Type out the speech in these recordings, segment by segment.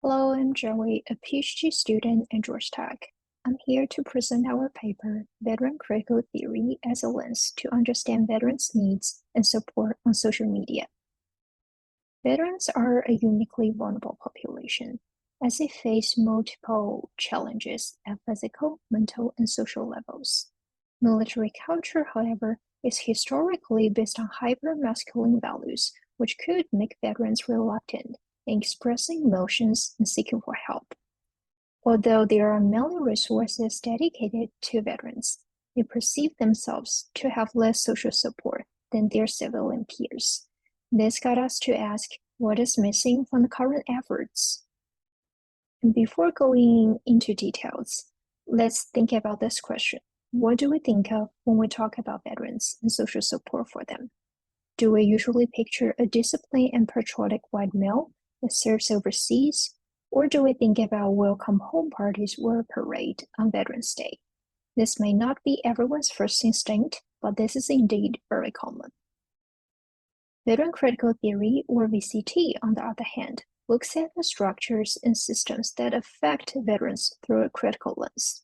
Hello, I'm Joey, a PhD student at Georgia Tech. I'm here to present our paper, Veteran Critical Theory as a Lens to Understand Veterans' Needs and Support on Social Media. Veterans are a uniquely vulnerable population, as they face multiple challenges at physical, mental, and social levels. Military culture, however, is historically based on hyper-masculine values, which could make veterans reluctant in expressing emotions and seeking for help. Although there are many resources dedicated to veterans, they perceive themselves to have less social support than their civilian peers. This got us to ask, what is missing from the current efforts? And before going into details, let's think about this question. What do we think of when we talk about veterans and social support for them? Do we usually picture a disciplined and patriotic white male that serves overseas, or do we think about welcome home parties or a parade on Veterans Day? This may not be everyone's first instinct, but this is indeed very common. Veteran Critical Theory, or VCT, on the other hand, looks at the structures and systems that affect veterans through a critical lens.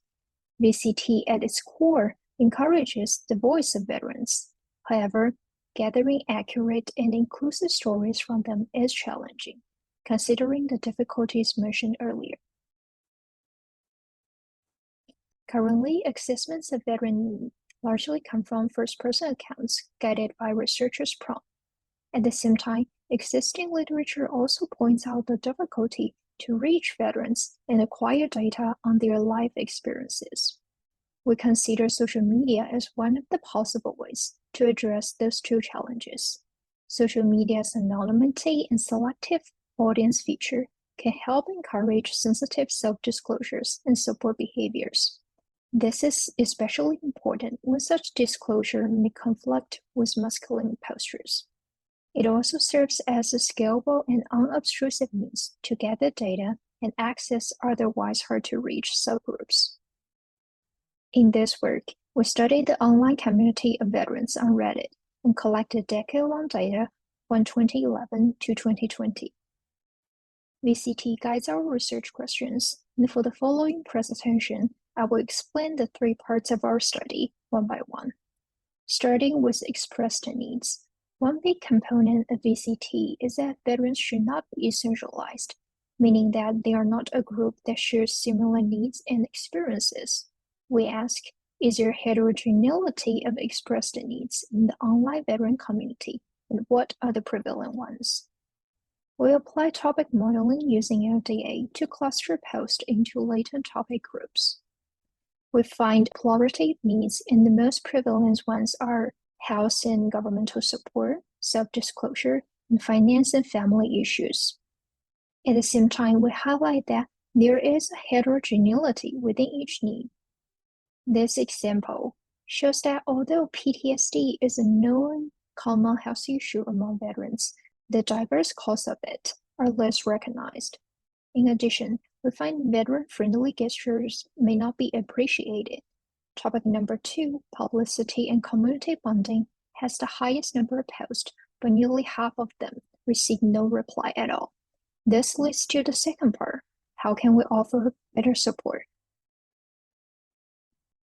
VCT at its core encourages the voice of veterans. However, gathering accurate and inclusive stories from them is challenging, considering the difficulties mentioned earlier. Currently, assessments of veteran largely come from first-person accounts guided by researchers' prompt. At the same time, existing literature also points out the difficulty to reach veterans and acquire data on their life experiences. We consider social media as one of the possible ways to address those two challenges. Social media's anonymity and selective audience feature can help encourage sensitive self-disclosures and support behaviors. This is especially important when such disclosure may conflict with masculine postures. It also serves as a scalable and unobtrusive means to gather data and access otherwise hard-to-reach subgroups. In this work, we studied the online community of veterans on Reddit and collected decade-long data from 2011 to 2020. VCT guides our research questions, and for the following presentation, I will explain the three parts of our study one by one. Starting with expressed needs. One big component of VCT is that veterans should not be essentialized, meaning that they are not a group that shares similar needs and experiences. We ask, is there heterogeneity of expressed needs in the online veteran community, and what are the prevalent ones? We apply topic modeling using LDA to cluster posts into latent topic groups. We find plurality of needs, and the most prevalent ones are health and governmental support, self-disclosure, and finance and family issues. At the same time, we highlight that there is a heterogeneity within each need. This example shows that although PTSD is a known common health issue among veterans, the diverse causes of it are less recognized. In addition, we find veteran-friendly gestures may not be appreciated. Topic number 2, publicity and community bonding, has the highest number of posts, but nearly half of them receive no reply at all. This leads to the second part. How can we offer better support?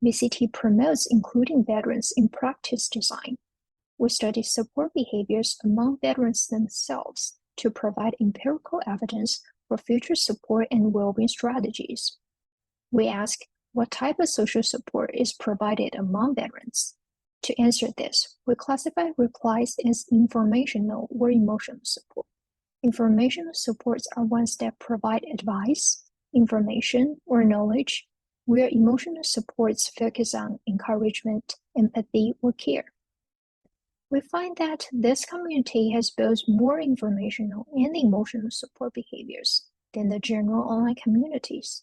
VCT promotes including veterans in practice design. We study support behaviors among veterans themselves to provide empirical evidence for future support and well-being strategies. We ask, what type of social support is provided among veterans? To answer this, we classify replies as informational or emotional support. Informational supports are ones that provide advice, information, or knowledge, where emotional supports focus on encouragement, empathy, or care. We find that this community has both more informational and emotional support behaviors than the general online communities.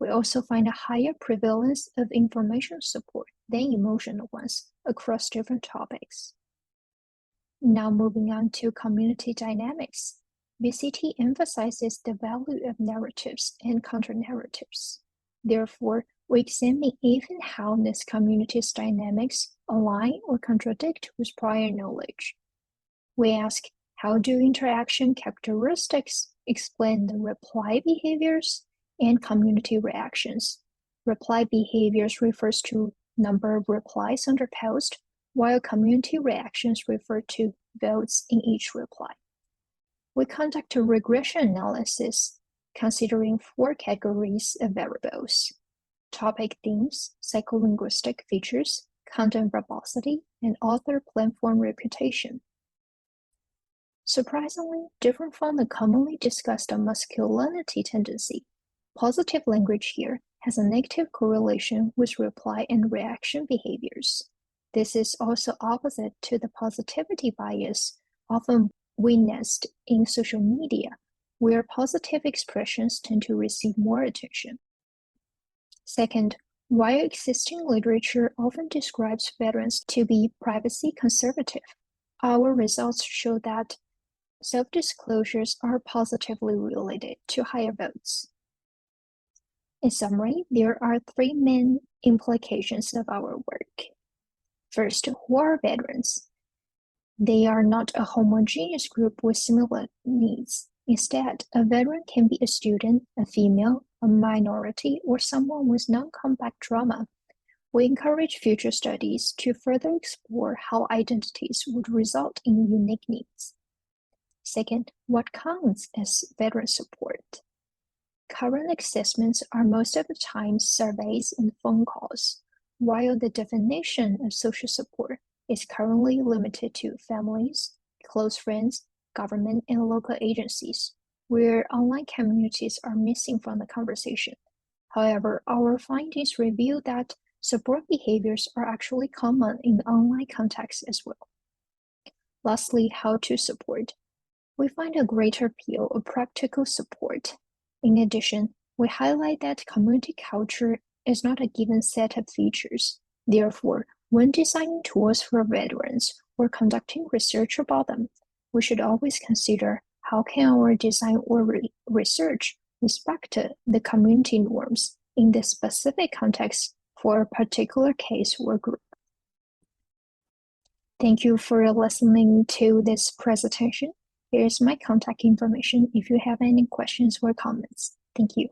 We also find a higher prevalence of informational support than emotional ones across different topics. Now moving on to community dynamics. VCT emphasizes the value of narratives and counter-narratives. Therefore, we examine even how these communities' dynamics align or contradict with prior knowledge. We ask, how do interaction characteristics explain the reply behaviors and community reactions. Reply behaviors refers to number of replies under post, while community reactions refer to votes in each reply. We conduct a regression analysis considering 4 categories of variables: topic themes, psycholinguistic features, content verbosity, and author platform reputation. Surprisingly, different from the commonly discussed masculinity tendency, positive language here has a negative correlation with reply and reaction behaviors. This is also opposite to the positivity bias often witnessed in social media, where positive expressions tend to receive more attention. Second, while existing literature often describes veterans to be privacy conservative, our results show that self-disclosures are positively related to higher votes. In summary, there are 3 main implications of our work. First, who are veterans? They are not a homogeneous group with similar needs. Instead, a veteran can be a student, a female, a minority, or someone with non-combat trauma. We encourage future studies to further explore how identities would result in unique needs. Second, what counts as veteran support? Current assessments are most of the time surveys and phone calls, while the definition of social support is currently limited to families, close friends, government, and local agencies, where online communities are missing from the conversation. However, our findings reveal that support behaviors are actually common in the online context as well. Lastly, how to support. We find a greater appeal of practical support. In addition, we highlight that community culture is not a given set of features. Therefore, when designing tools for veterans or conducting research about them, we should always consider how can our design or research respect the community norms in the specific context for a particular case or group. Thank you for listening to this presentation. Here's my contact information if you have any questions or comments. Thank you.